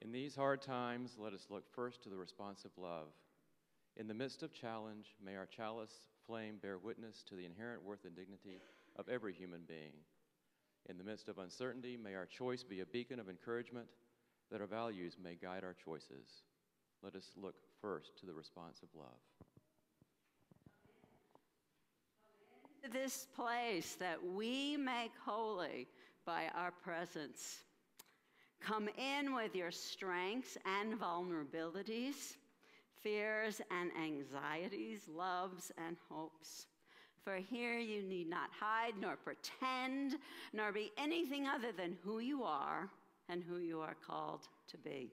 In these hard times, let us look first to the responsive love. In the midst of challenge, may our chalice flame bear witness to the inherent worth and dignity of every human being. In the midst of uncertainty, may our choice be a beacon of encouragement, that our values may guide our choices. Let us look first to the responsive love. This place that we make holy by our presence. Come in with your strengths and vulnerabilities, fears and anxieties, loves and hopes. For here you need not hide, nor pretend, nor be anything other than who you are and who you are called to be.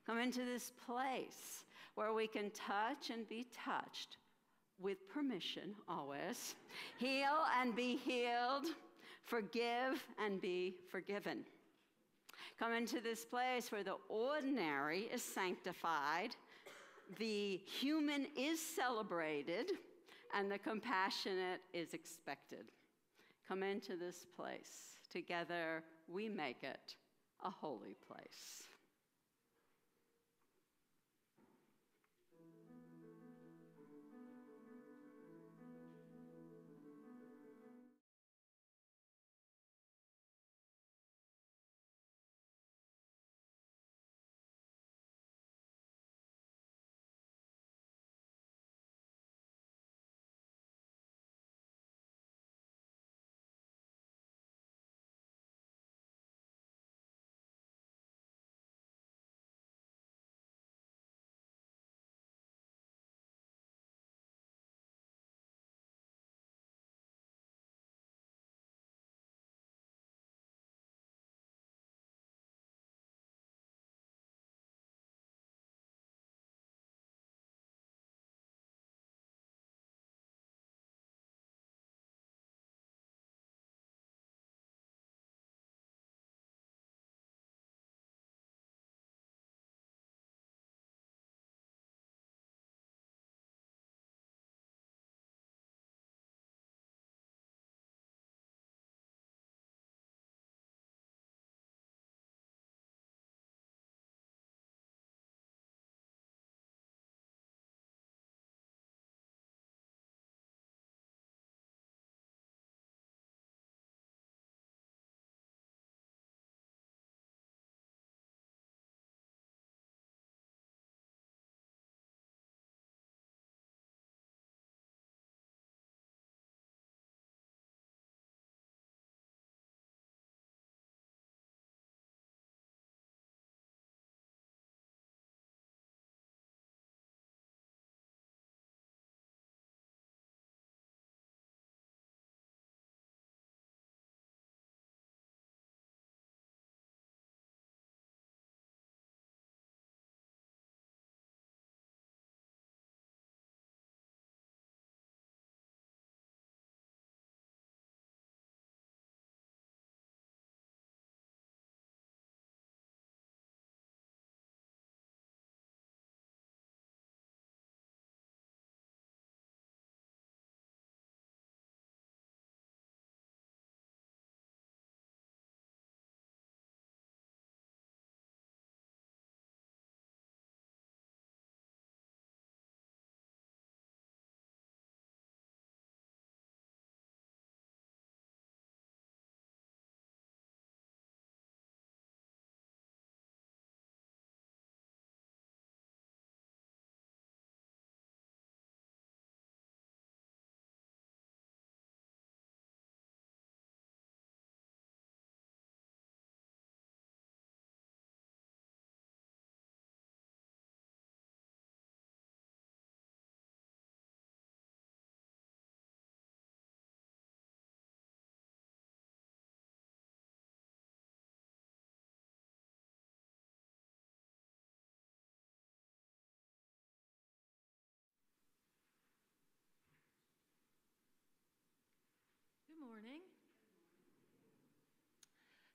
Come into this place where we can touch and be touched, with permission always, heal and be healed, forgive and be forgiven. Come into this place where the ordinary is sanctified, the human is celebrated, and the compassionate is expected. Come into this place. Together we make it a holy place.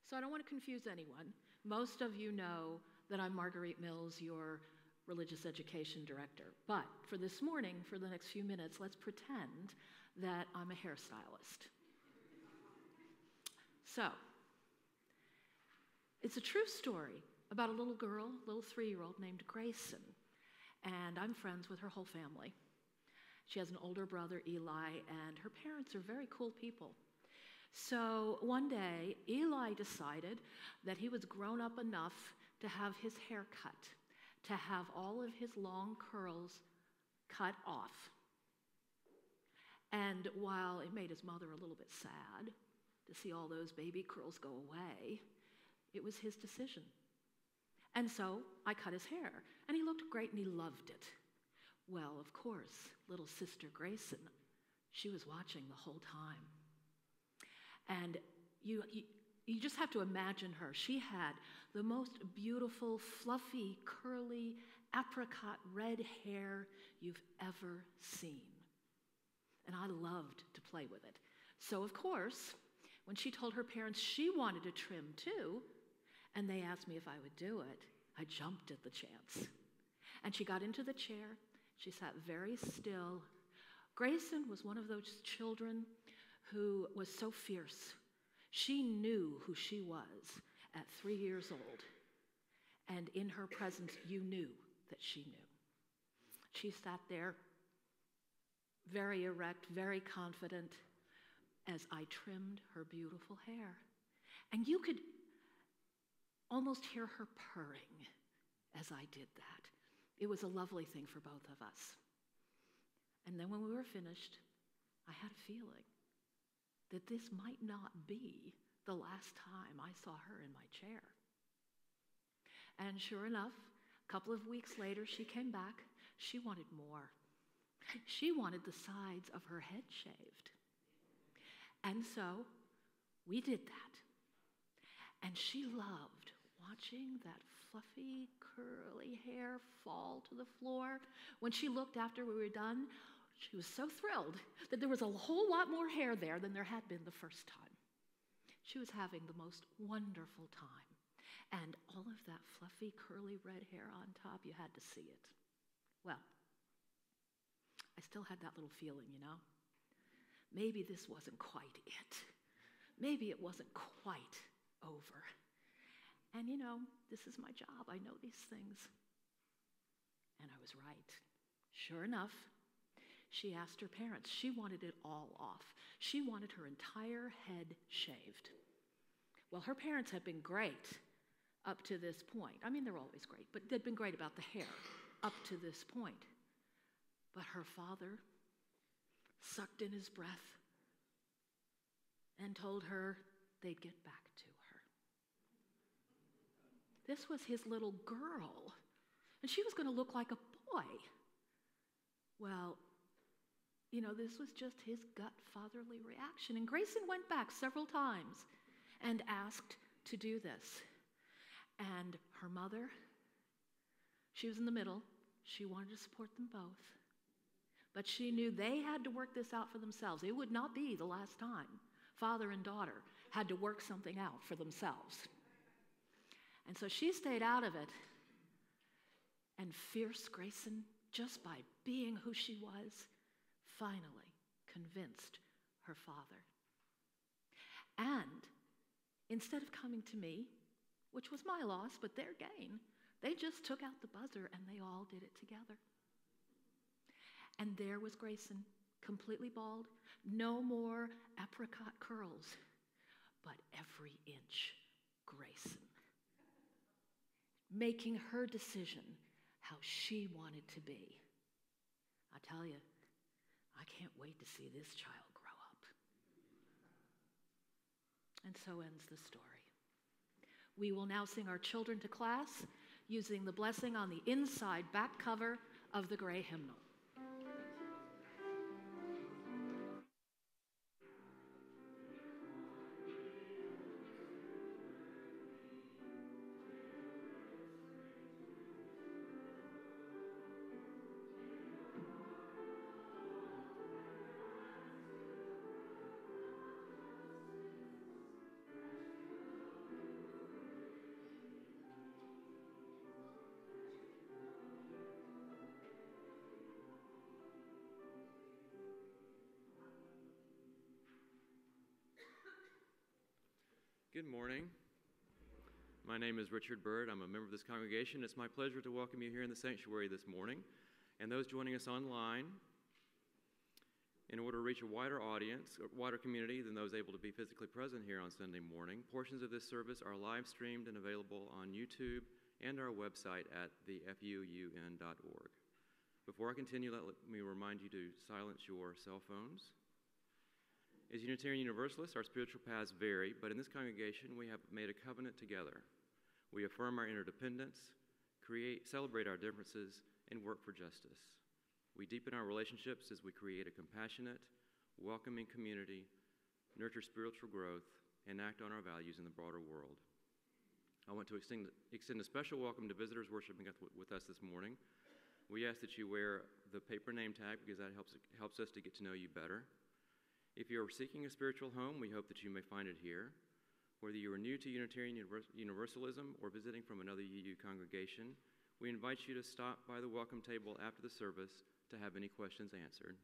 So I don't want to confuse anyone. Most of you know that I'm Marguerite Mills, your religious education director. But for this morning, for the next few minutes, let's pretend that I'm a hairstylist. So, it's a true story about a little girl, little 3-year-old named Grayson. And I'm friends with her whole family. She has an older brother, Eli, and her parents are very cool people. So one day, Eli decided that he was grown up enough to have his hair cut, to have all of his long curls cut off. And while it made his mother a little bit sad to see all those baby curls go away, it was his decision. And so I cut his hair, and he looked great and he loved it. Well, of course, little sister Grayson, she was watching the whole time. And you just have to imagine her. She had the most beautiful, fluffy, curly, apricot red hair you've ever seen. And I loved to play with it. So, of course, when she told her parents she wanted a trim too, and they asked me if I would do it, I jumped at the chance. And she got into the chair. She sat very still. Grayson was one of those children who was so fierce. She knew who she was at 3 years old. And in her presence, you knew that she knew. She sat there very erect, very confident, as I trimmed her beautiful hair. And you could almost hear her purring as I did that. It was a lovely thing for both of us. And then when we were finished, I had a feeling that this might not be the last time I saw her in my chair. And sure enough, a couple of weeks later, she came back. She wanted more. She wanted the sides of her head shaved. And so we did that. And she loved watching that fluffy, curly hair fall to the floor. When she looked after we were done, she was so thrilled that there was a whole lot more hair there than there had been the first time. She was having the most wonderful time. And all of that fluffy, curly red hair on top, you had to see it. Well, I still had that little feeling, you know. Maybe this wasn't quite it. Maybe it wasn't quite over. And you know, this is my job. I know these things. And I was right. Sure enough, she asked her parents. She wanted it all off. She wanted her entire head shaved. Well, her parents had been great up to this point. I mean, they're always great, but they'd been great about the hair up to this point. But her father sucked in his breath and told her they'd get back to her. This was his little girl, and she was going to look like a boy. Well, you know, this was just his gut fatherly reaction. And Grayson went back several times and asked to do this. And her mother, she was in the middle. She wanted to support them both. But she knew they had to work this out for themselves. It would not be the last time father and daughter had to work something out for themselves. And so she stayed out of it. And fierce Grayson, just by being who she was, finally convinced her father. And instead of coming to me, which was my loss, but their gain, they just took out the buzzer and they all did it together. And there was Grayson, completely bald, no more apricot curls, but every inch Grayson, making her decision how she wanted to be. I tell you, I can't wait to see this child grow up. And so ends the story. We will now sing our children to class using the blessing on the inside back cover of the gray hymnal. Good morning. My name is Richard Bird. I'm a member of this congregation. It's my pleasure to welcome you here in the sanctuary this morning, and those joining us online. In order to reach a wider audience, a wider community than those able to be physically present here on Sunday morning, portions of this service are live streamed and available on YouTube and our website at thefuun.org. Before I continue, let me remind you to silence your cell phones. As Unitarian Universalists, our spiritual paths vary, but in this congregation we have made a covenant together. We affirm our interdependence, celebrate our differences, and work for justice. We deepen our relationships as we create a compassionate, welcoming community, nurture spiritual growth, and act on our values in the broader world. I want to extend a special welcome to visitors worshiping with us this morning. We ask that you wear the paper name tag because that helps us to get to know you better. If you are seeking a spiritual home, we hope that you may find it here. Whether you are new to Unitarian Universalism or visiting from another UU congregation, we invite you to stop by the welcome table after the service to have any questions answered.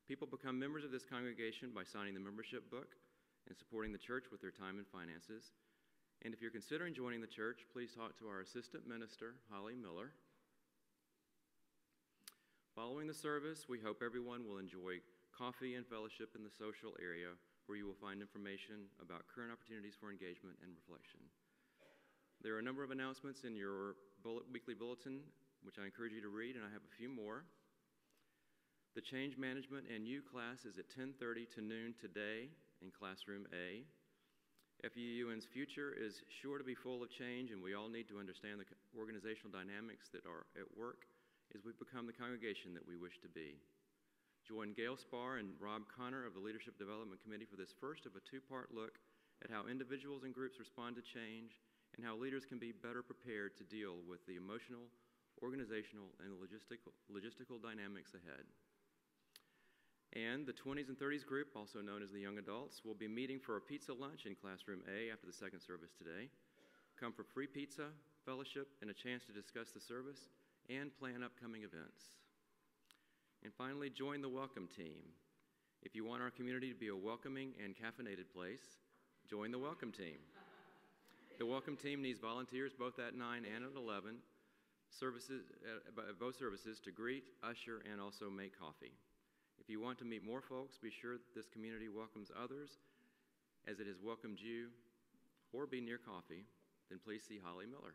People become members of this congregation by signing the membership book and supporting the church with their time and finances. And if you're considering joining the church, please talk to our assistant minister, Holly Miller. Following the service, we hope everyone will enjoy coffee and fellowship in the social area where you will find information about current opportunities for engagement and reflection. There are a number of announcements in your weekly bulletin, which I encourage you to read, and I have a few more. The Change Management and You class is at 10:30 to noon today in Classroom A. FUUN's future is sure to be full of change, and we all need to understand the organizational dynamics that are at work as we become the congregation that we wish to be. Join Gail Spar and Rob Connor of the Leadership Development Committee for this first of a two-part look at how individuals and groups respond to change and how leaders can be better prepared to deal with the emotional, organizational, and logistical dynamics ahead. And the 20s and 30s group, also known as the Young Adults, will be meeting for a pizza lunch in Classroom A after the second service today. Come for free pizza, fellowship, and a chance to discuss the service and plan upcoming events. And finally, join the welcome team. If you want our community to be a welcoming and caffeinated place, join the welcome team. The welcome team needs volunteers both at 9 and at 11 both services to greet, usher, and also make coffee. If you want to meet more folks, be sure that this community welcomes others as it has welcomed you, or be near coffee, then please see Holly Miller.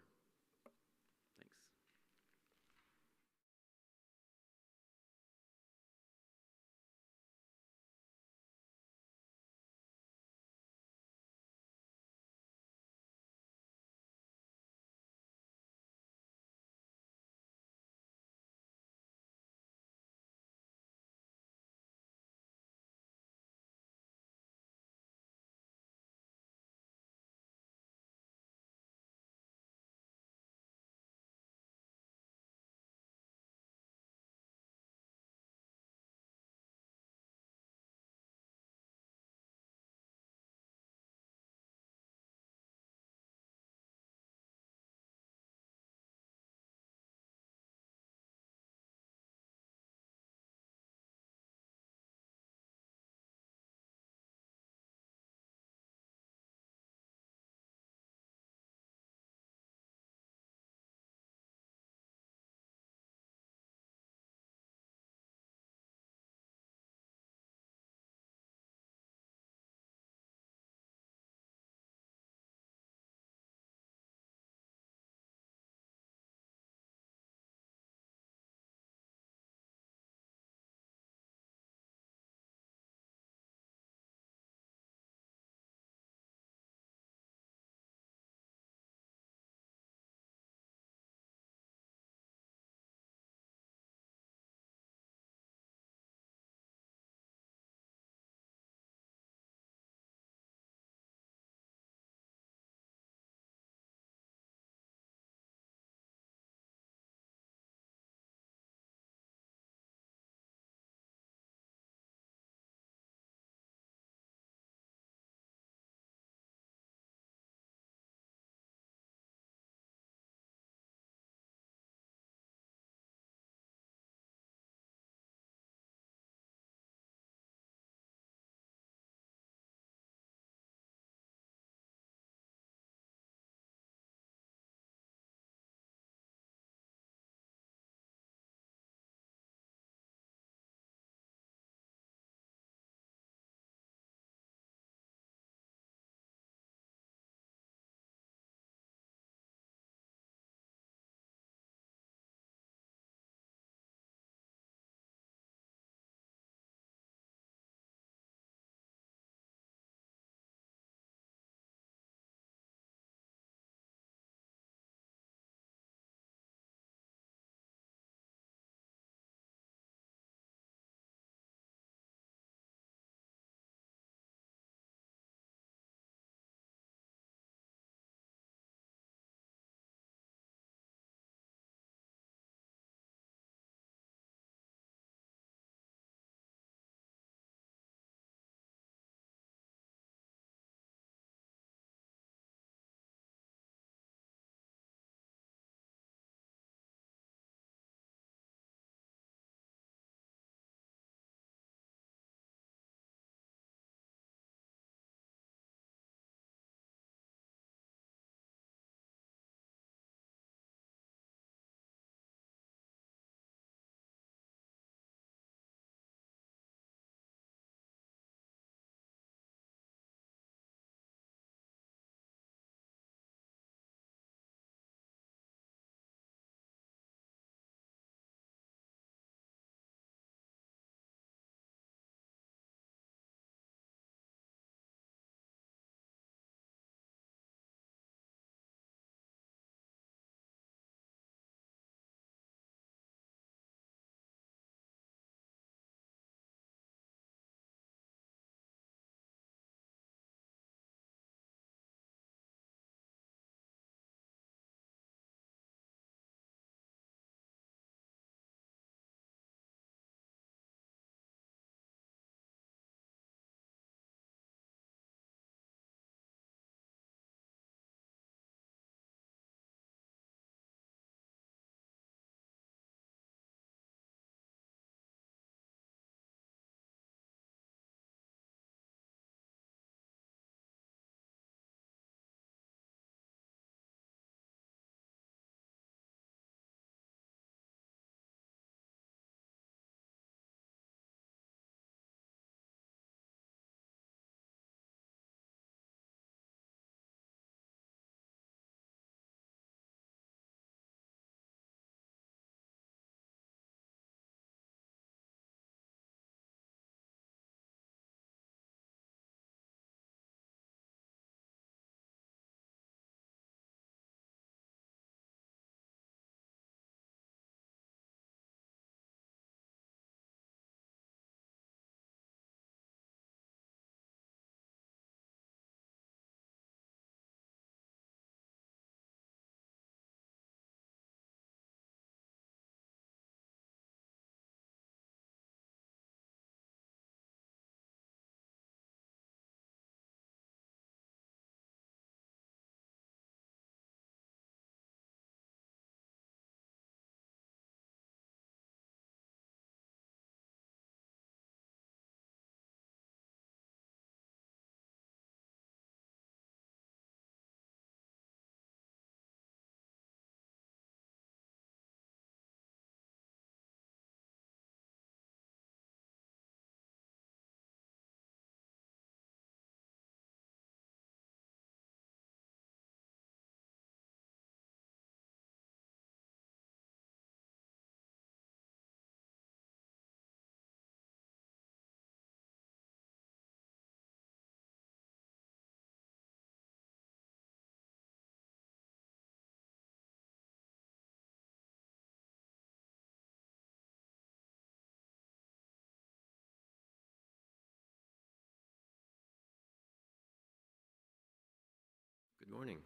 Good morning.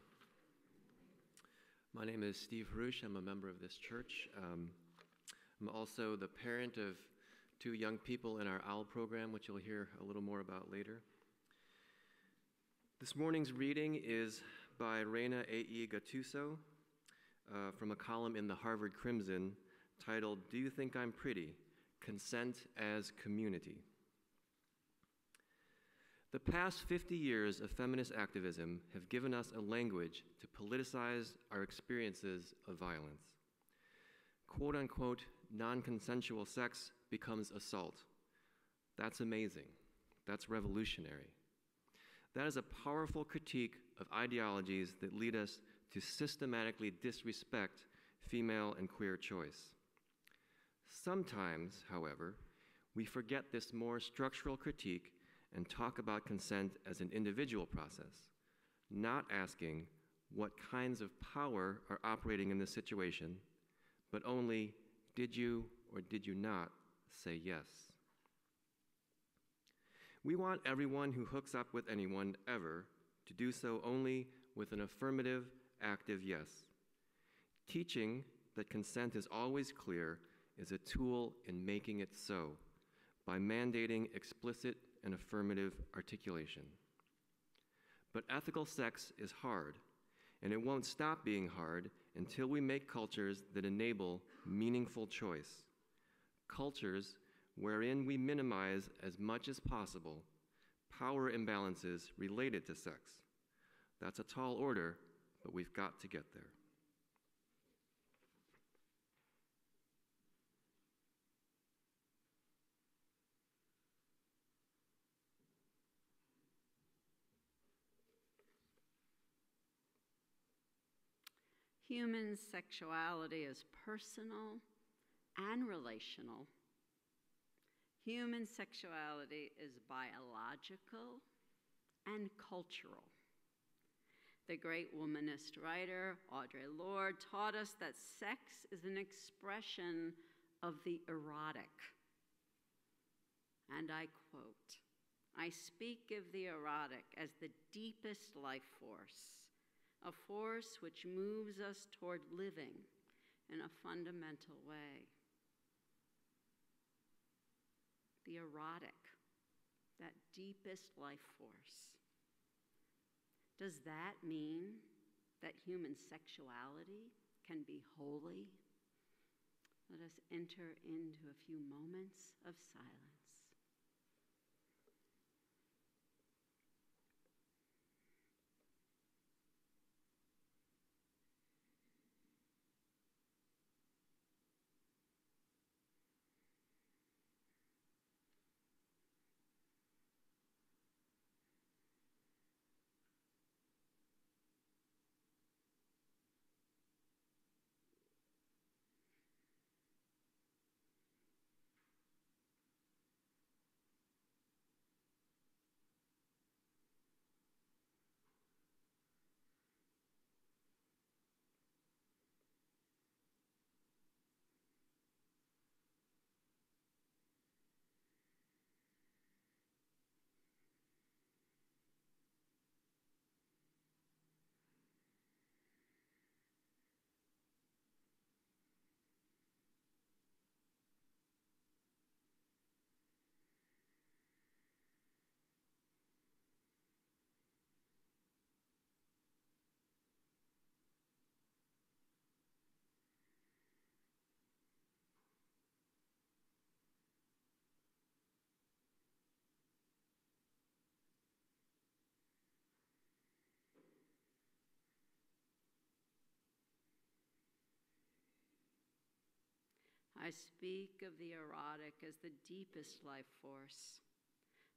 My name is Steve Haruch. I'm a member of this church. I'm also the parent of 2 young people in our OWL program, which you'll hear a little more about later. This morning's reading is by Reina A.E. Gattuso from a column in the Harvard Crimson titled, "Do You Think I'm Pretty? Consent as Community." The past 50 years of feminist activism have given us a language to politicize our experiences of violence. Quote-unquote non-consensual sex becomes assault. That's amazing. That's revolutionary. That is a powerful critique of ideologies that lead us to systematically disrespect female and queer choice. Sometimes, however, we forget this more structural critique and talk about consent as an individual process, not asking what kinds of power are operating in this situation, but only, did you or did you not say yes? We want everyone who hooks up with anyone ever to do so only with an affirmative, active yes. Teaching that consent is always clear is a tool in making it so, by mandating explicit and affirmative articulation. But ethical sex is hard, and it won't stop being hard until we make cultures that enable meaningful choice. Cultures wherein we minimize as much as possible power imbalances related to sex. That's a tall order, but we've got to get there. Human sexuality is personal and relational. Human sexuality is biological and cultural. The great womanist writer Audre Lorde taught us that sex is an expression of the erotic. And I quote, "I speak of the erotic as the deepest life force, a force which moves us toward living in a fundamental way." The erotic, that deepest life force. Does that mean that human sexuality can be holy? Let us enter into a few moments of silence. I speak of the erotic as the deepest life force,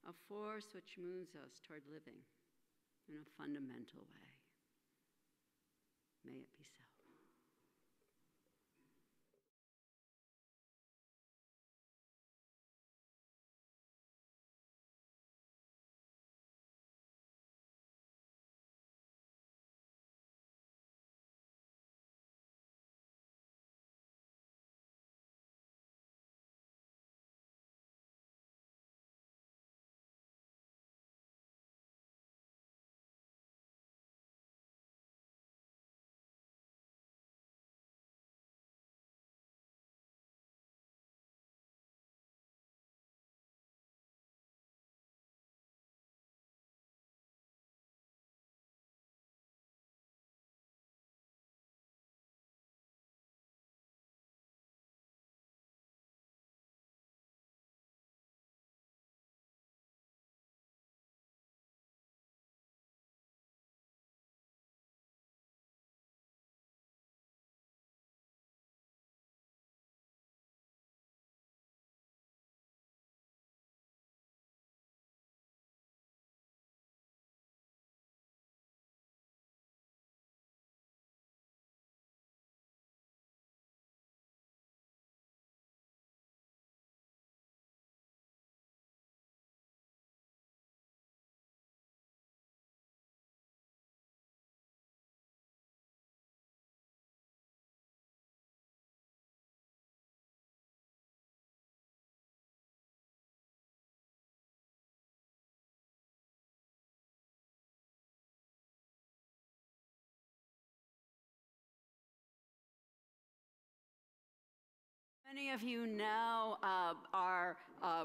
a force which moves us toward living in a fundamental way. May it be so. Many of you know our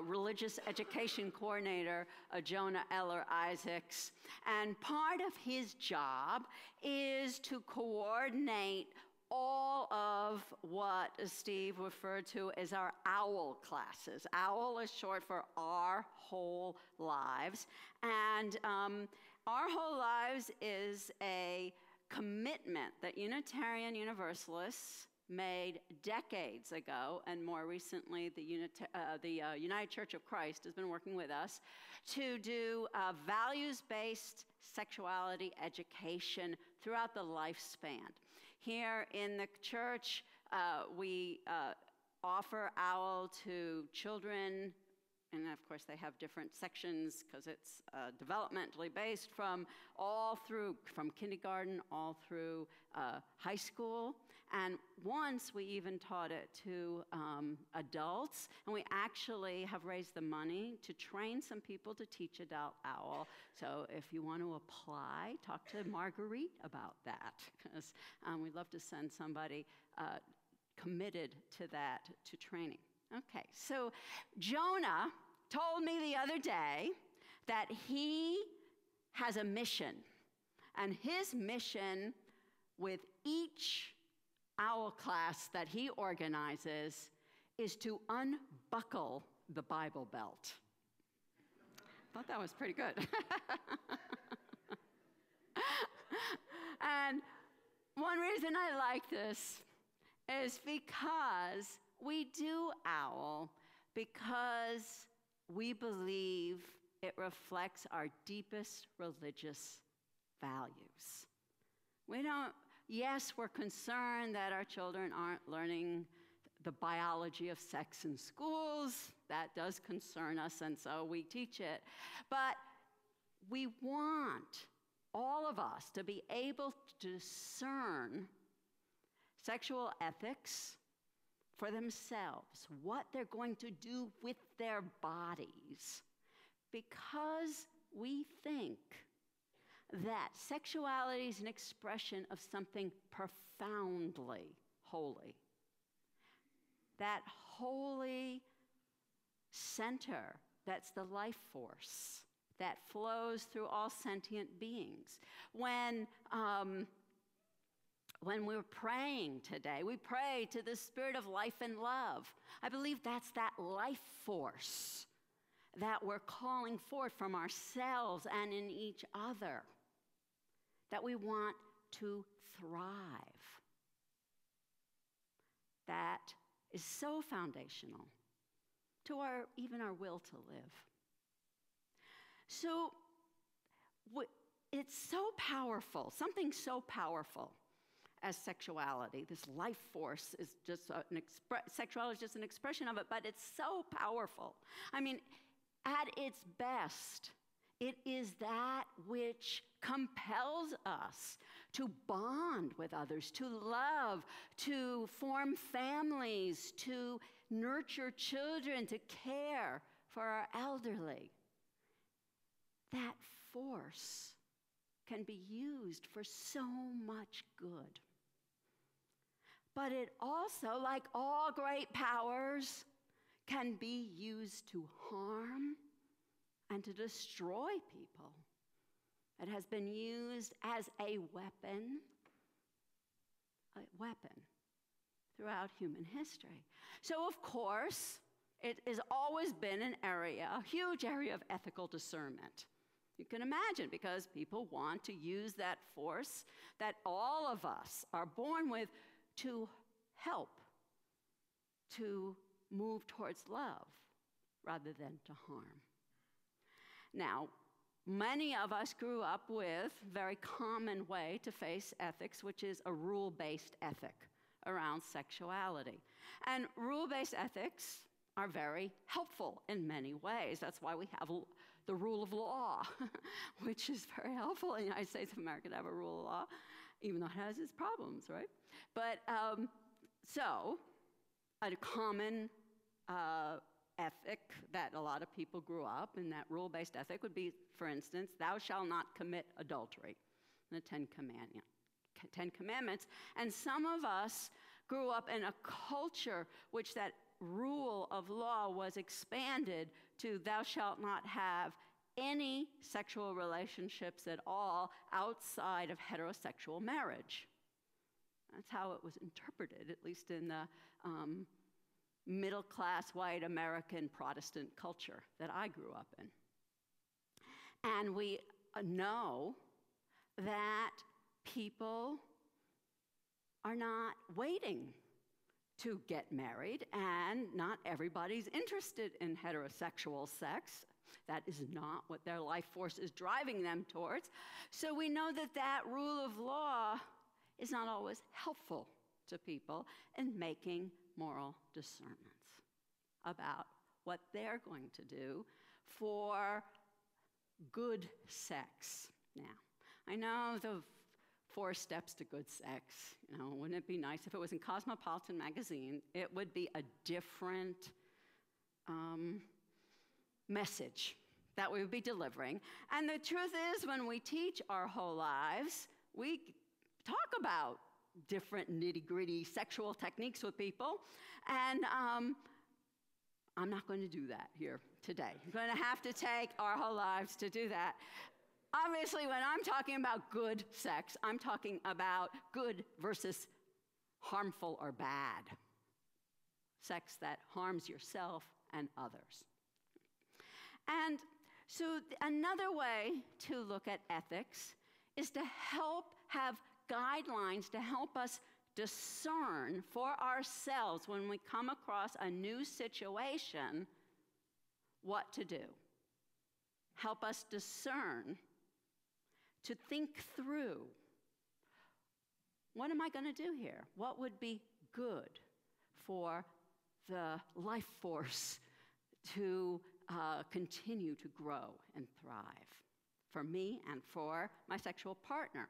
religious education coordinator, Jonah Eller Isaacs, and part of his job is to coordinate all of what Steve referred to as our OWL classes. OWL is short for Our Whole Lives, and Our Whole Lives is a commitment that Unitarian Universalists made decades ago, and more recently the United Church of Christ has been working with us to do values-based sexuality education throughout the lifespan. Here in the church, we offer OWL to children, and of course they have different sections because it's developmentally based from kindergarten all through high school. And once we even taught it to adults, and we actually have raised the money to train some people to teach adult OWL. So if you want to apply, talk to Marguerite about that, because we'd love to send somebody committed to that, to training. Okay, so Jonah told me the other day that he has a mission, and his mission with each OWL class that he organizes is to unbuckle the Bible belt. I thought that was pretty good. And one reason I like this is because we do OWL because we believe it reflects our deepest religious values. Yes, we're concerned that our children aren't learning the biology of sex in schools. That does concern us, and so we teach it. But we want all of us to be able to discern sexual ethics for themselves, what they're going to do with their bodies, because we think that sexuality is an expression of something profoundly holy. That holy center, that's the life force that flows through all sentient beings. When we're praying today, we pray to the spirit of life and love. I believe that's that life force that we're calling forth from ourselves and in each other, that we want to thrive. That is so foundational to even our will to live. So it's so powerful, something so powerful as sexuality. This life force is just sexuality is just an expression of it, but it's so powerful. I mean, at its best, it is that which compels us to bond with others, to love, to form families, to nurture children, to care for our elderly. That force can be used for so much good. But it also, like all great powers, can be used to harm and to destroy people. It has been used as a weapon throughout human history. So, of course, it has always been a huge area of ethical discernment. You can imagine, because people want to use that force that all of us are born with to help, to move towards love rather than to harm. Now, many of us grew up with a very common way to face ethics, which is a rule-based ethic around sexuality. And rule-based ethics are very helpful in many ways. That's why we have the rule of law, which is very helpful in the United States of America to have a rule of law, even though it has its problems, right? But so a common ethic that a lot of people grew up in, that rule-based ethic, would be, for instance, thou shalt not commit adultery, the Ten Commandments. And some of us grew up in a culture which that rule of law was expanded to thou shalt not have any sexual relationships at all outside of heterosexual marriage. That's how it was interpreted, at least in the middle-class white American Protestant culture that I grew up in. And we know that people are not waiting to get married, and not everybody's interested in heterosexual sex. That is not what their life force is driving them towards. So we know that that rule of law is not always helpful to people in making moral discernments about what they're going to do for good sex. Now, I know the 4 steps to good sex. You know, wouldn't it be nice if it was in Cosmopolitan magazine? It would be a different message that we would be delivering. And the truth is, when we teach our whole lives, we talk about different nitty-gritty sexual techniques with people. And I'm not going to do that here today. I'm going to have to take our whole lives to do that. Obviously, when I'm talking about good sex, I'm talking about good versus harmful or bad. Sex that harms yourself and others. And so another way to look at ethics is to have guidelines to help us discern for ourselves when we come across a new situation what to do. Help us discern, to think through, what am I going to do here? What would be good for the life force to continue to grow and thrive for me and for my sexual partner?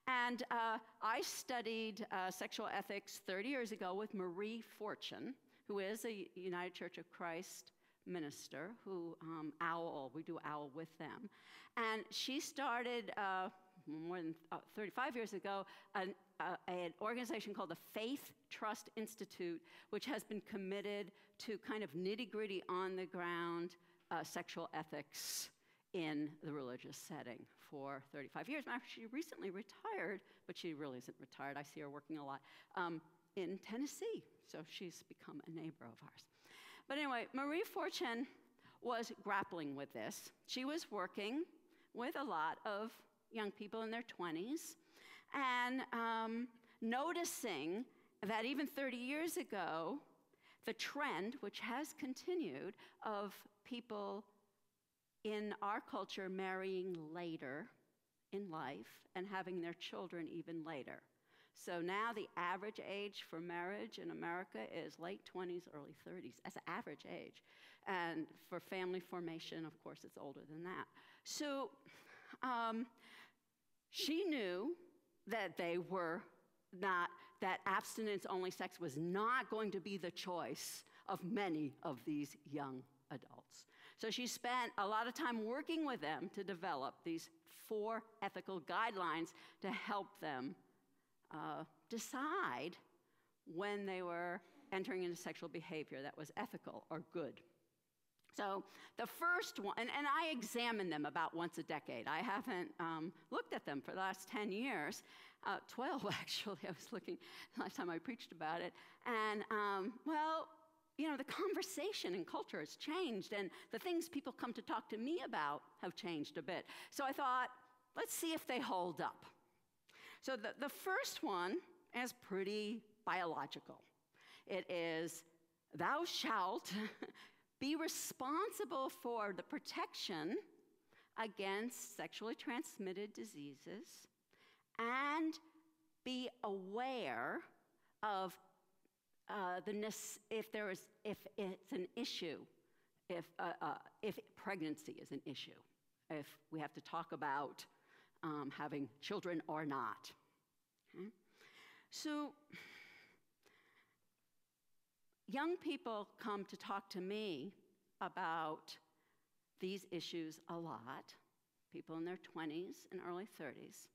And I studied sexual ethics 30 years ago with Marie Fortune, who is a United Church of Christ minister who we do OWL with them. And she started more than 35 years ago an organization called the Faith Trust Institute, which has been committed to kind of nitty-gritty on-the-ground sexual ethics in the religious setting for 35 years. She recently retired, but she really isn't retired. I see her working a lot in Tennessee, so she's become a neighbor of ours. But anyway, Marie Fortune was grappling with this. She was working with a lot of young people in their 20s and noticing that even 30 years ago, the trend, which has continued, of people in our culture marrying later in life and having their children even later. So now the average age for marriage in America is late 20s, early 30s, as an average age. And for family formation, of course, it's older than that. So she knew that that abstinence-only sex was not going to be the choice of many of these young adults. So she spent a lot of time working with them to develop these 4 ethical guidelines to help them decide when they were entering into sexual behavior that was ethical or good. So the first one, and I examine them about once a decade. I haven't looked at them for the last 10 years, 12 actually, I was looking last time I preached about it. And well, you know, the conversation in culture has changed, and the things people come to talk to me about have changed a bit. So I thought, let's see if they hold up. So the first one is pretty biological. It is, thou shalt be responsible for the protection against sexually transmitted diseases and be aware of if it's an issue, if pregnancy is an issue, if we have to talk about having children or not. Okay? So young people come to talk to me about these issues a lot, people in their 20s and early 30s,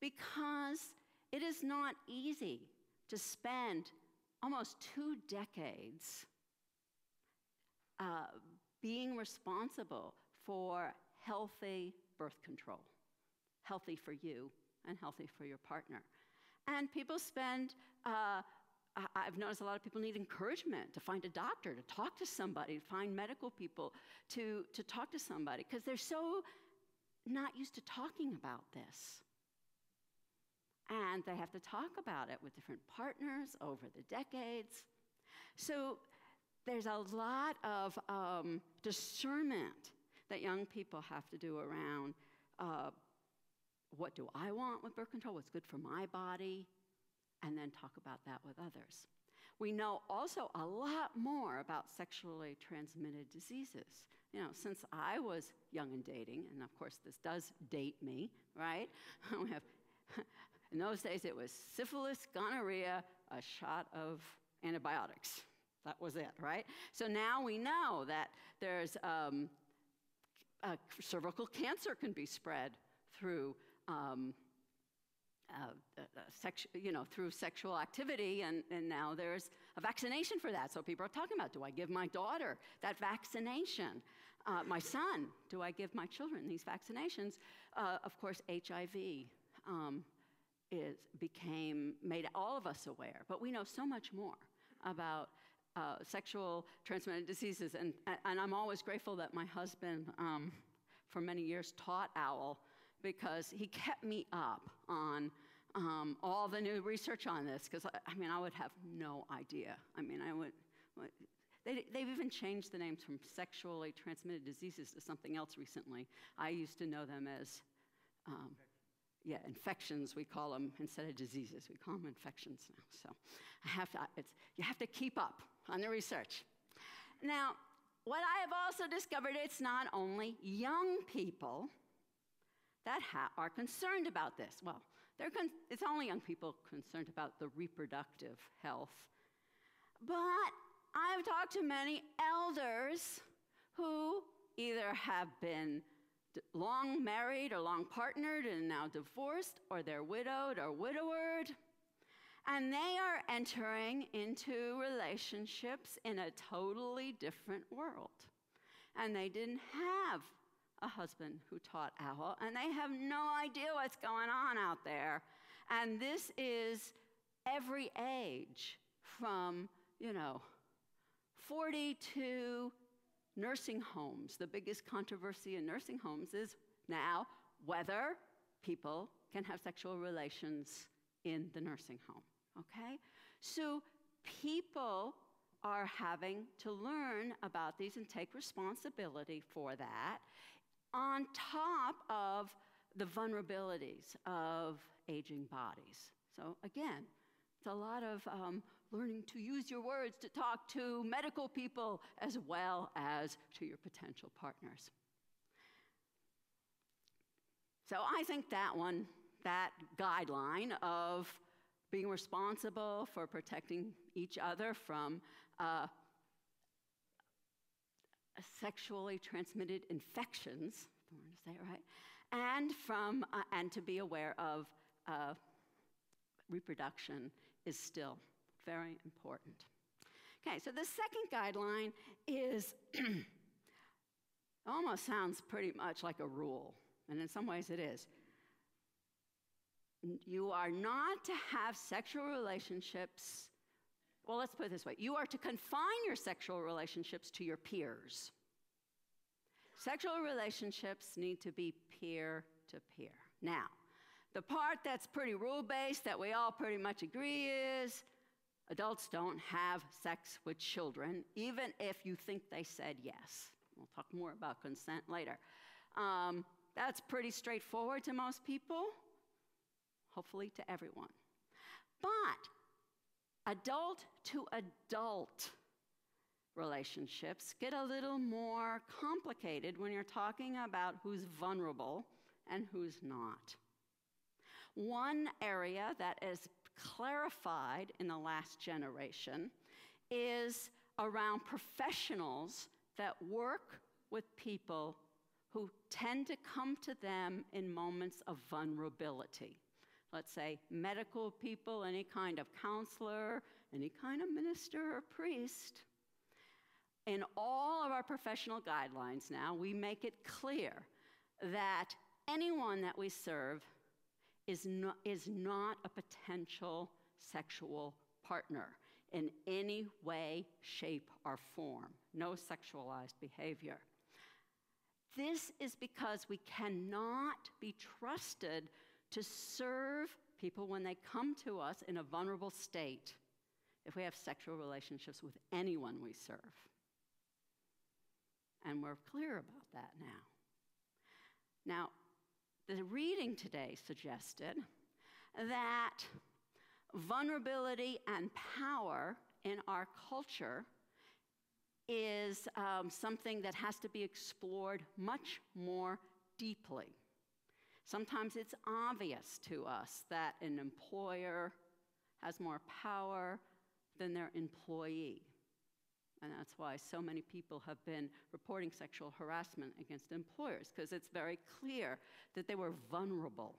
because it is not easy to spend almost 2 decades being responsible for healthy birth control, healthy for you and healthy for your partner. And people spend, I've noticed a lot of people need encouragement to find a doctor, to talk to somebody, to find medical people to talk to somebody, because they're so not used to talking about this. And they have to talk about it with different partners over the decades. So there's a lot of discernment that young people have to do around what do I want with birth control, what's good for my body, and then talk about that with others. We know also a lot more about sexually transmitted diseases. You know, since I was young and dating, and of course this does date me, right? We have, in those days it was syphilis, gonorrhea, a shot of antibiotics. That was it, right? So now we know that there's cervical cancer can be spread through through sexual activity, and now there's a vaccination for that. So people are talking about, do I give my daughter that vaccination? My son, do I give my children these vaccinations? Of course, HIV made all of us aware, but we know so much more about sexual transmitted diseases, and I'm always grateful that my husband, for many years, taught OWL, because he kept me up on all the new research on this, because I would have no idea. They've even changed the names from sexually transmitted diseases to something else recently. I used to know them as, infections, we call them, instead of diseases. We call them infections now. So you have to keep up on the research. Now, what I have also discovered, it's not only young people that are concerned about this. Well, it's only young people concerned about the reproductive health. But I've talked to many elders who either have been long married or long partnered and now divorced, or they're widowed or widowered, and they are entering into relationships in a totally different world. And they didn't have a husband who taught OWL, and they have no idea what's going on out there. And this is every age, from 40 to nursing homes. The biggest controversy in nursing homes is now whether people can have sexual relations in the nursing home, okay? So people are having to learn about these and take responsibility for that, on top of the vulnerabilities of aging bodies. So again, it's a lot of learning to use your words to talk to medical people as well as to your potential partners. So I think that guideline of being responsible for protecting each other from sexually transmitted infections, I don't want to say it right, and to be aware of reproduction is still very important. Okay, so the second guideline is almost sounds pretty much like a rule, and in some ways it is. You are not to have sexual relationships. Well, let's put it this way. You are to confine your sexual relationships to your peers. Sexual relationships need to be peer-to-peer. Now, the part that's pretty rule-based that we all pretty much agree is adults don't have sex with children, even if you think they said yes. We'll talk more about consent later. That's pretty straightforward to most people, hopefully to everyone. But adult-to-adult relationships get a little more complicated when you're talking about who's vulnerable and who's not. One area that is clarified in the last generation is around professionals that work with people who tend to come to them in moments of vulnerability. let's say, medical people, any kind of counselor, any kind of minister or priest. In all of our professional guidelines now, we make it clear that anyone that we serve is not a potential sexual partner in any way, shape, or form. No sexualized behavior. This is because we cannot be trusted to serve people when they come to us in a vulnerable state if we have sexual relationships with anyone we serve. And we're clear about that now. Now, the reading today suggested that vulnerability and power in our culture is something that has to be explored much more deeply. Sometimes it's obvious to us that an employer has more power than their employee. And that's why so many people have been reporting sexual harassment against employers, because it's very clear that they were vulnerable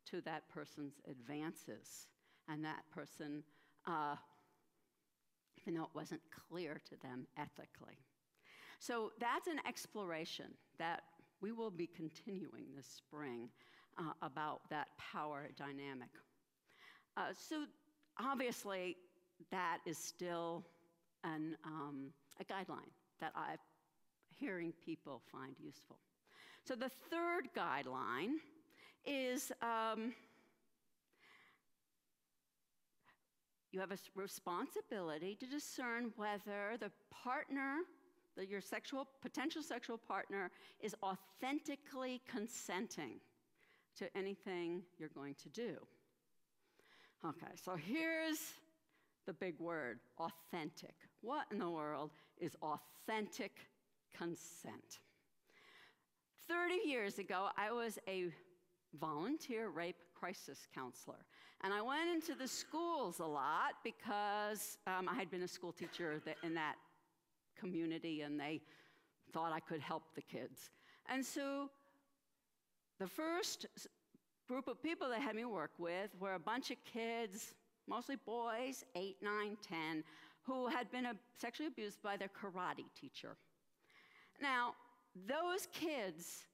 to that person's advances. And that person, even though it wasn't clear to them ethically. So that's an exploration that we will be continuing this spring about that power dynamic. So obviously, that is still a guideline that I'm hearing people find useful. So the third guideline is you have a responsibility to discern whether the partner, your potential sexual partner, is authentically consenting to anything you're going to do. Okay, so here's the big word, authentic. What in the world is authentic consent? 30 years ago, I was a volunteer rape crisis counselor. And I went into the schools a lot because I had been a school teacher in that community, and they thought I could help the kids. And so the first group of people they had me work with were a bunch of kids, mostly boys, 8, 9, 10, who had been sexually abused by their karate teacher. Now, those kids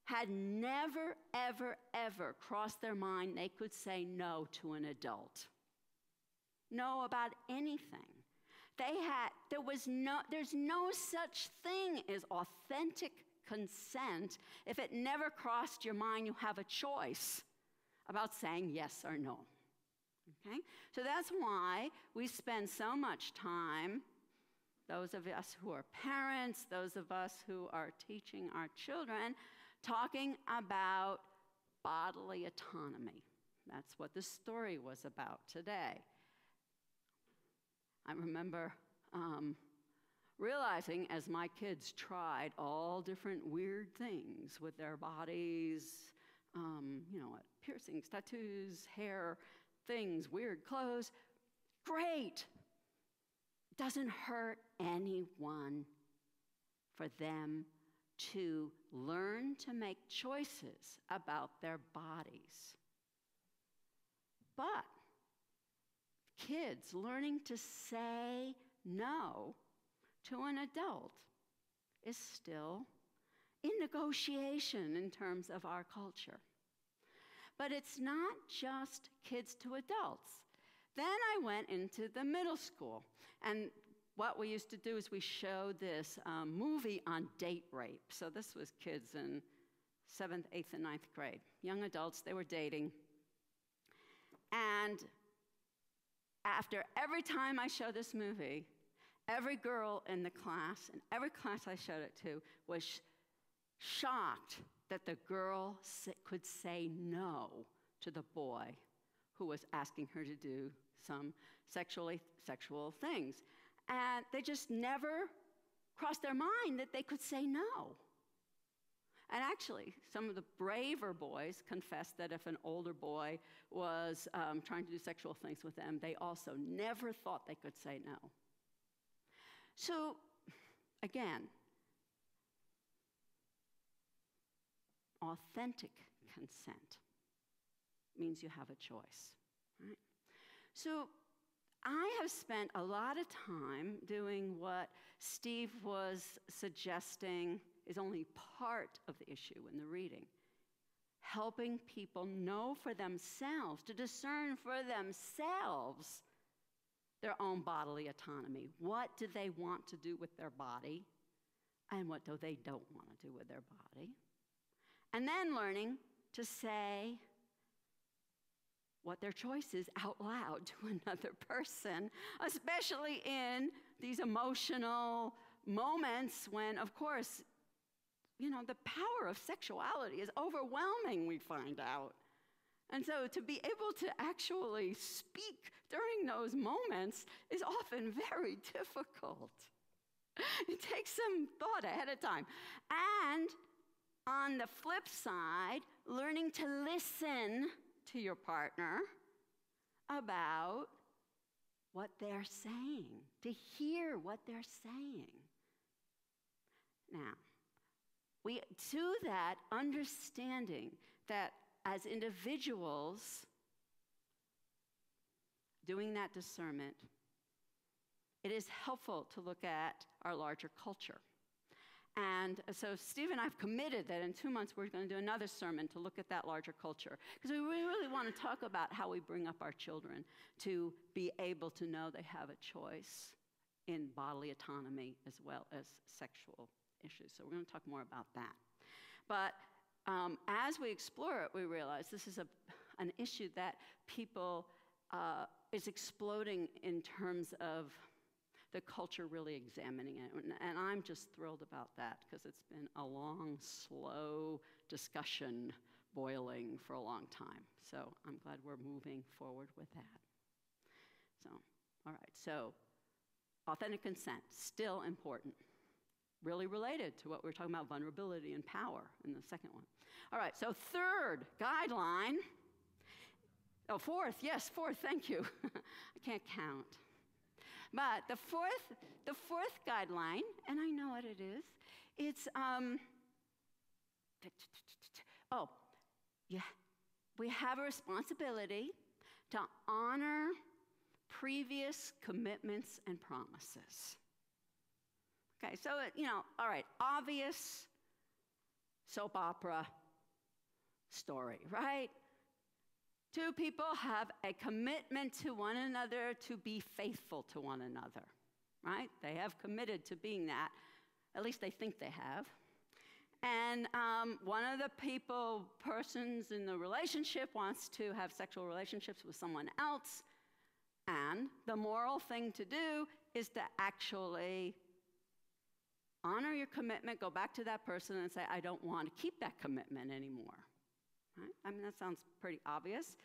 had never, ever, ever crossed their mind they could say no to an adult. No about anything. There's no such thing as authentic consent if it never crossed your mind you have a choice about saying yes or no. Okay? So that's why we spend so much time, those of us who are parents, those of us who are teaching our children, talking about bodily autonomy. That's what the story was about today. I remember realizing as my kids tried all different weird things with their bodies, piercings, tattoos, hair, things, weird clothes. Great. Doesn't hurt anyone for them to learn to make choices about their bodies. But kids learning to say no to an adult is still in negotiation in terms of our culture. But it's not just kids to adults. Then I went into the middle school, and what we used to do is we showed this movie on date rape. So this was kids in 7th, 8th, and 9th grade. Young adults, they were dating. And after every time I show this movie, every girl in the class, and every class I showed it to, was shocked that the girl could say no to the boy who was asking her to do some sexual things. And they just never crossed their mind that they could say no. And actually, some of the braver boys confessed that if an older boy was trying to do sexual things with them, they also never thought they could say no. So, again, authentic consent. means you have a choice, right? So I have spent a lot of time doing what Steve was suggesting is only part of the issue in the reading, helping people know for themselves, to discern for themselves their own bodily autonomy. What do they want to do with their body, and what do they don't want to do with their body? And then learning to say what their choice is out loud to another person, especially in these emotional moments when, of course, the power of sexuality is overwhelming, we find out. And so to be able to actually speak during those moments is often very difficult. It takes some thought ahead of time. And on the flip side, learning to listen to your partner about what they're saying, to hear what they're saying. Now, to that understanding that as individuals doing that discernment, it is helpful to look at our larger culture. And so Steve and I have committed that in 2 months we're going to do another sermon to look at that larger culture, because we really want to talk about how we bring up our children to be able to know they have a choice in bodily autonomy as well as sexual issues. So we're going to talk more about that. But as we explore it, we realize this is an issue that people is exploding in terms of the culture really examining it. And I'm just thrilled about that, because it's been a long, slow discussion boiling for a long time. So I'm glad we're moving forward with that. So, all right, so authentic consent, still important. Really related to what we were talking about, vulnerability and power in the second one. All right, so third guideline. Oh, fourth, thank you. I can't count. But the fourth guideline, and I know what it is, it's, we have a responsibility to honor previous commitments and promises. Okay, so, all right, obvious soap opera story, right? Two people have a commitment to one another to be faithful to one another, right? They have committed to being that. At least they think they have. And one of the persons in the relationship wants to have sexual relationships with someone else. And the moral thing to do is to actually honor your commitment, go back to that person and say, I don't want to keep that commitment anymore. Right? I mean, that sounds pretty obvious.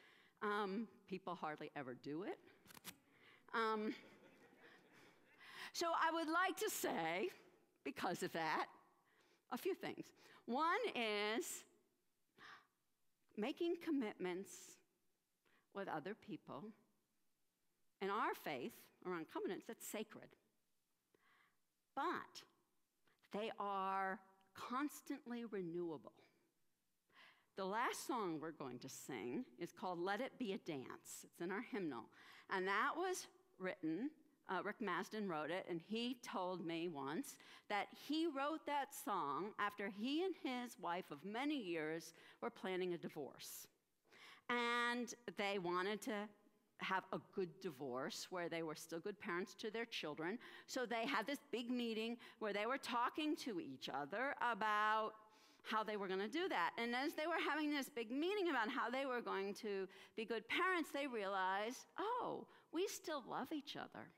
People hardly ever do it. So I would like to say, because of that, a few things. One is making commitments with other people. In our faith, around covenants, that's sacred. But they are constantly renewable. The last song we're going to sing is called Let It Be a Dance. It's in our hymnal. And that was written, Rick Masden wrote it, and he told me once that he wrote that song after he and his wife of many years were planning a divorce. And they wanted to have a good divorce where they were still good parents to their children. So they had this big meeting where they were talking to each other about how they were going to do that. And as they were having this big meeting about how they were going to be good parents, they realized, oh, we still love each other.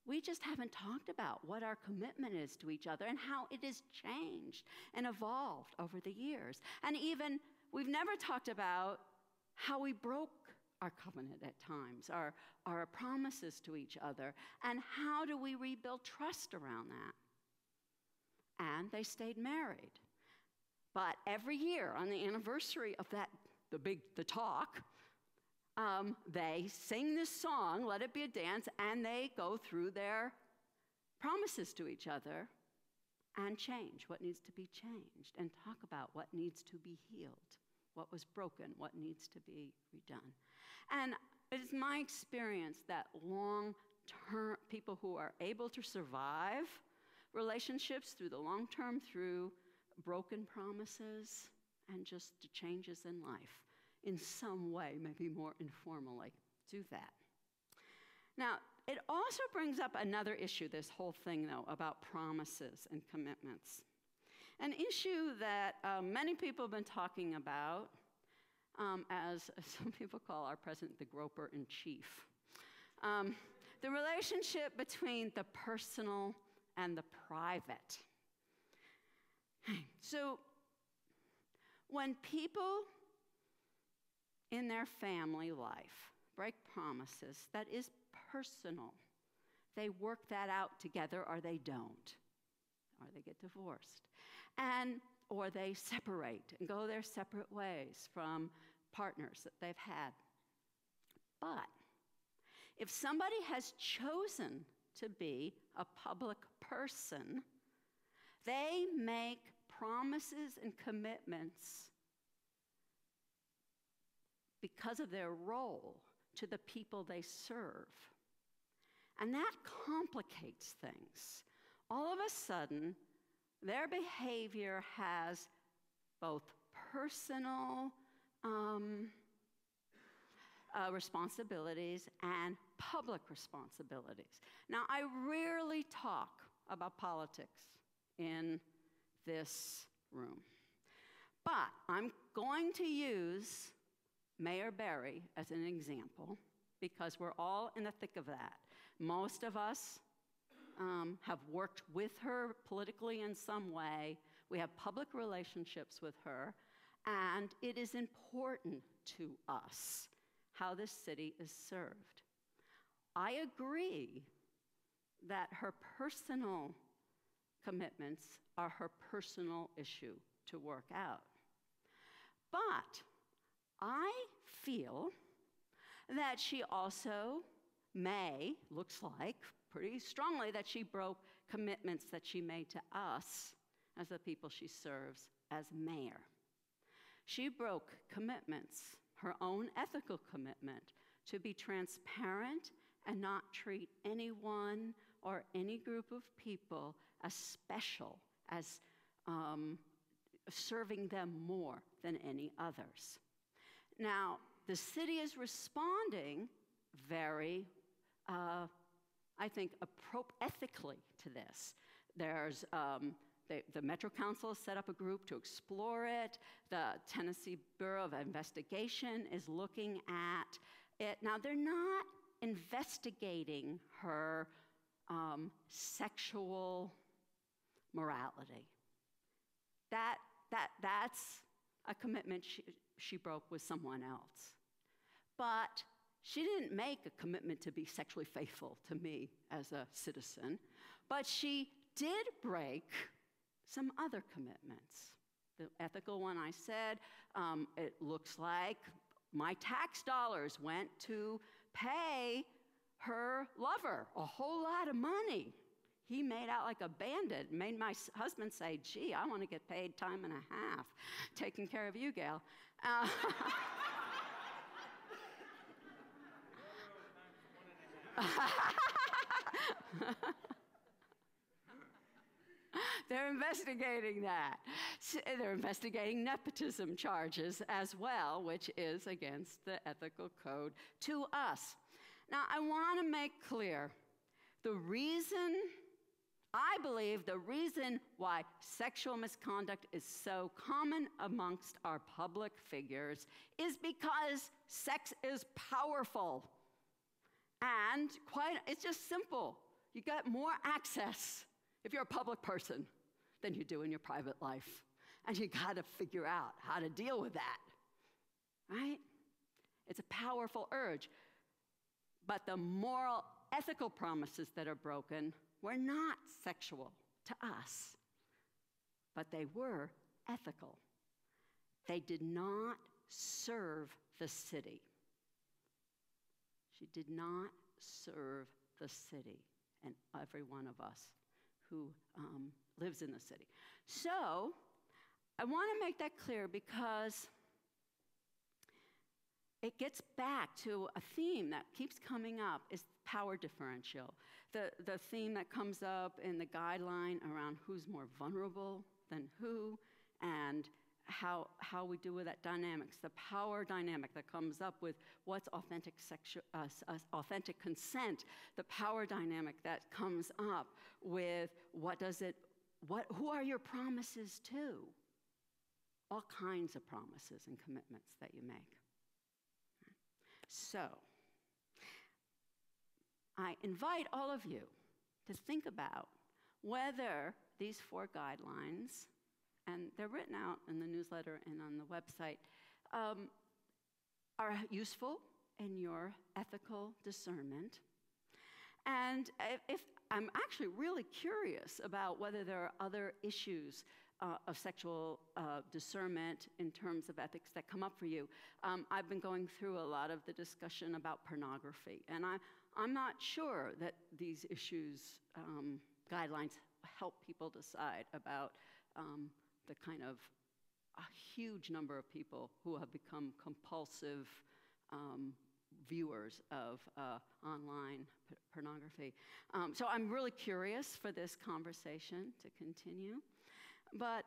We just haven't talked about what our commitment is to each other and how it has changed and evolved over the years. And even, we've never talked about how we broke our covenant at times, our promises to each other, and how do we rebuild trust around that. And they stayed married. But every year on the anniversary of that, the talk, they sing this song, Let It Be a Dance, and they go through their promises to each other and change what needs to be changed and talk about what needs to be healed what was broken, what needs to be redone. And it's my experience that long-term people who are able to survive relationships through the long term, through broken promises and just the changes in life, in some way, maybe more informally, do that. Now, it also brings up another issue, this whole thing, though, about promises and commitments. An issue that many people have been talking about, as some people call our president the groper-in-chief. The relationship between the personal and the private. So, when people in their family life break promises, that is personal. They work that out together, or they don't, or they get divorced, or they separate and go their separate ways from partners that they've had. But if somebody has chosen to be a public person, they make promises and commitments because of their role to the people they serve. And that complicates things. All of a sudden, their behavior has both personal responsibilities and public responsibilities. Now, I rarely talk about politics in this room, but I'm going to use Mayor Berry as an example because we're all in the thick of that. Most of us have worked with her politically in some way. We have public relationships with her, and it is important to us how this city is served. I agree that her personal commitments are her personal issue to work out. But I feel that she also looks like pretty strongly that she broke commitments that she made to us as the people she serves as mayor. She broke commitments, her own ethical commitment to be transparent and not treat anyone or any group of people as special, as serving them more than any others. Now, the city is responding very, I think, ethically to this. There's the Metro Council set up a group to explore it. The Tennessee Bureau of Investigation is looking at it. Now, they're not investigating her sexual morality. That's a commitment she broke with someone else. But she didn't make a commitment to be sexually faithful to me as a citizen, but she did break some other commitments. The ethical one I said, it looks like my tax dollars went to pay her lover a whole lot of money. He made out like a bandit, made my husband say, gee, I want to get paid time and a half taking care of you, Gail. They're investigating that. They're investigating nepotism charges as well, which is against the ethical code to us. Now, I want to make clear I believe the reason why sexual misconduct is so common amongst our public figures is because sex is powerful. And it's just simple. You got more access if you're a public person than you do in your private life. And you got to figure out how to deal with that, right? It's a powerful urge. But the moral, ethical promises that are broken were not sexual to us, but they were ethical. They did not serve the city. She did not serve the city and every one of us who lives in the city. So I want to make that clear because it gets back to a theme that keeps coming up is power differential. The theme that comes up in the guideline around who's more vulnerable than who, and how we deal with that dynamics, the power dynamic that comes up with what's authentic consent, the power dynamic that comes up with who are your promises to? All kinds of promises and commitments that you make. So, I invite all of you to think about whether these 4 guidelines, and they're written out in the newsletter and on the website, are useful in your ethical discernment. And if I'm actually really curious about whether there are other issues of sexual discernment in terms of ethics that come up for you. I've been going through a lot of the discussion about pornography, and I'm not sure that these issues, guidelines, help people decide about the kind of a huge number of people who have become compulsive viewers of online pornography. So I'm really curious for this conversation to continue. But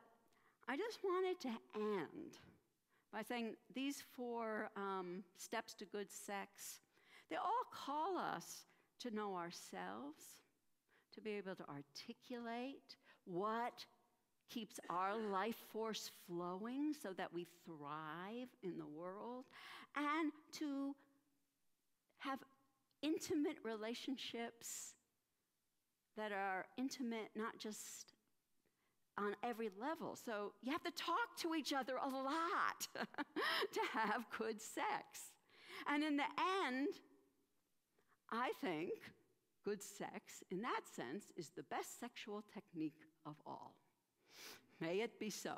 I just wanted to end by saying these 4 steps to good sex, they all call us to know ourselves, to be able to articulate what keeps our life force flowing so that we thrive in the world, and to have intimate relationships that are intimate not just on every level. So you have to talk to each other a lot to have good sex. And in the end, I think good sex, in that sense, is the best sexual technique of all. May it be so.